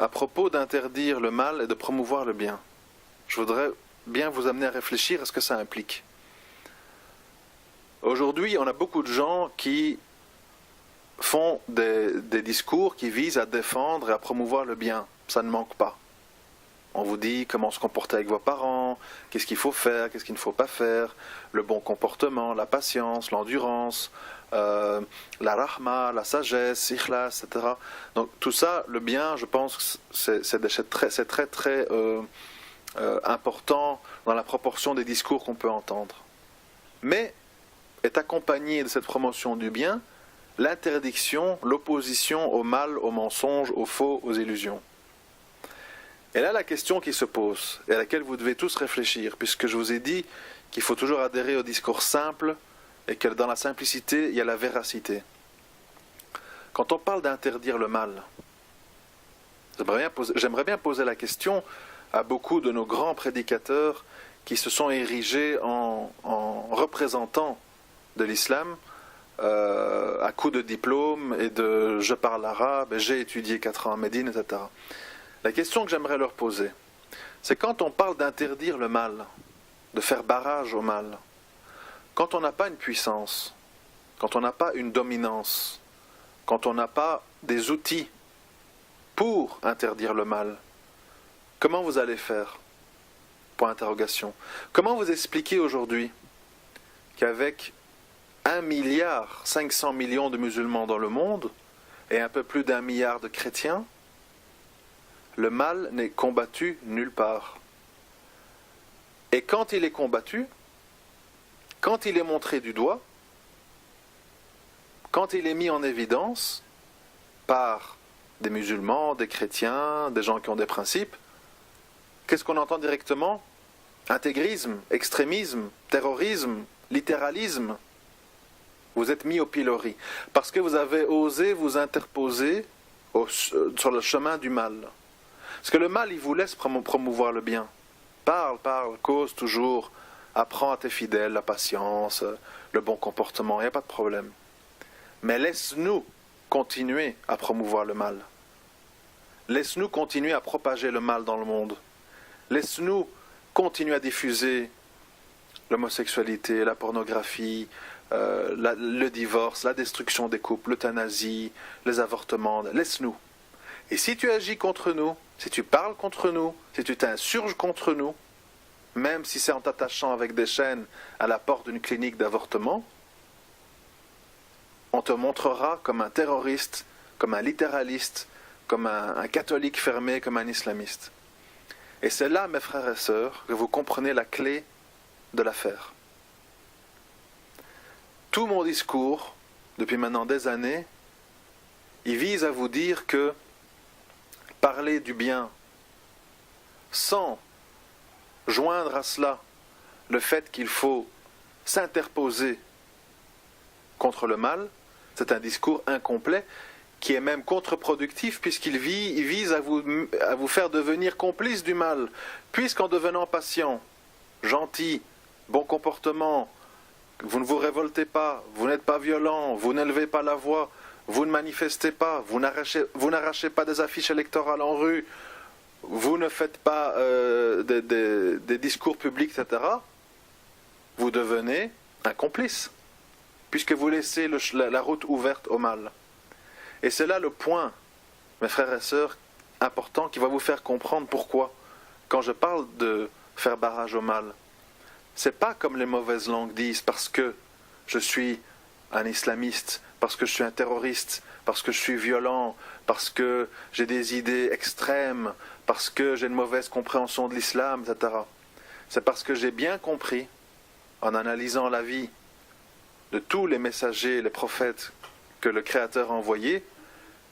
à propos d'interdire le mal et de promouvoir le bien. Je voudrais bien vous amener à réfléchir à ce que ça implique. Aujourd'hui, on a beaucoup de gens qui font des discours qui visent à défendre et à promouvoir le bien. Ça ne manque pas. On vous dit comment se comporter avec vos parents, qu'est-ce qu'il faut faire, qu'est-ce qu'il ne faut pas faire, le bon comportement, la patience, l'endurance, la rahma, la sagesse, ikhlas, etc. Donc tout ça, le bien, je pense que c'est très important dans la proportion des discours qu'on peut entendre. Mais est accompagné de cette promotion du bien l'interdiction, l'opposition au mal, au mensonge, au faux, aux illusions. Et là, la question qui se pose, et à laquelle vous devez tous réfléchir, puisque je vous ai dit qu'il faut toujours adhérer au discours simple, et que dans la simplicité, il y a la véracité. Quand on parle d'interdire le mal, j'aimerais bien poser la question à beaucoup de nos grands prédicateurs qui se sont érigés en représentants de l'islam, à coup de diplôme et de je parle arabe, et j'ai étudié 4 ans en Médine, etc. La question que j'aimerais leur poser, c'est quand on parle d'interdire le mal, de faire barrage au mal, quand on n'a pas une puissance, quand on n'a pas une dominance, quand on n'a pas des outils pour interdire le mal, comment vous allez faire? Point d'interrogation. Comment vous expliquez aujourd'hui qu'avec 1,5 milliard de musulmans dans le monde et un peu plus d'1 milliard de chrétiens, le mal n'est combattu nulle part. Et quand il est combattu, quand il est montré du doigt, quand il est mis en évidence par des musulmans, des chrétiens, des gens qui ont des principes, qu'est-ce qu'on entend directement? Intégrisme, extrémisme, terrorisme, littéralisme. Vous êtes mis au pilori parce que vous avez osé vous interposer sur le chemin du mal. Parce que le mal, il vous laisse promouvoir le bien. Parle, cause toujours, apprends à tes fidèles la patience, le bon comportement, il n'y a pas de problème. Mais laisse-nous continuer à promouvoir le mal. Laisse-nous continuer à propager le mal dans le monde. Laisse-nous continuer à diffuser l'homosexualité, la pornographie, le divorce, la destruction des couples, l'euthanasie, les avortements. Laisse-nous. Et si tu agis contre nous, si tu parles contre nous, si tu t'insurges contre nous, même si c'est en t'attachant avec des chaînes à la porte d'une clinique d'avortement, on te montrera comme un terroriste, comme un littéraliste, comme un catholique fermé, comme un islamiste. Et c'est là, mes frères et sœurs, que vous comprenez la clé de l'affaire. Tout mon discours, depuis maintenant des années, il vise à vous dire que parler du bien sans joindre à cela le fait qu'il faut s'interposer contre le mal, c'est un discours incomplet qui est même contre-productif puisqu'il vise à vous faire devenir complice du mal, puisqu'en devenant patient, gentil, bon comportement, vous ne vous révoltez pas, vous n'êtes pas violent, vous n'élevez pas la voix, vous ne manifestez pas, vous n'arrachez pas des affiches électorales en rue, vous ne faites pas des discours publics, etc., vous devenez un complice, puisque vous laissez la route ouverte au mal. Et c'est là le point, mes frères et sœurs, important, qui va vous faire comprendre pourquoi, quand je parle de faire barrage au mal, c'est pas comme les mauvaises langues disent, parce que je suis un islamiste, parce que je suis un terroriste, parce que je suis violent, parce que j'ai des idées extrêmes, parce que j'ai une mauvaise compréhension de l'islam, etc. C'est parce que j'ai bien compris, en analysant la vie de tous les messagers, les prophètes que le Créateur a envoyés,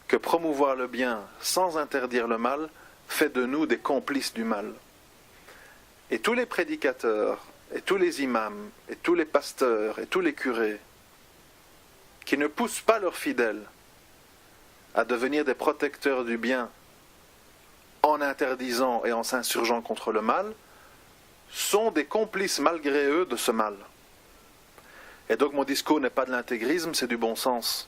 que promouvoir le bien sans interdire le mal fait de nous des complices du mal. Et tous les prédicateurs, et tous les imams, et tous les pasteurs, et tous les curés, qui ne poussent pas leurs fidèles à devenir des protecteurs du bien en interdisant et en s'insurgeant contre le mal, sont des complices malgré eux de ce mal. Et donc mon discours n'est pas de l'intégrisme, c'est du bon sens.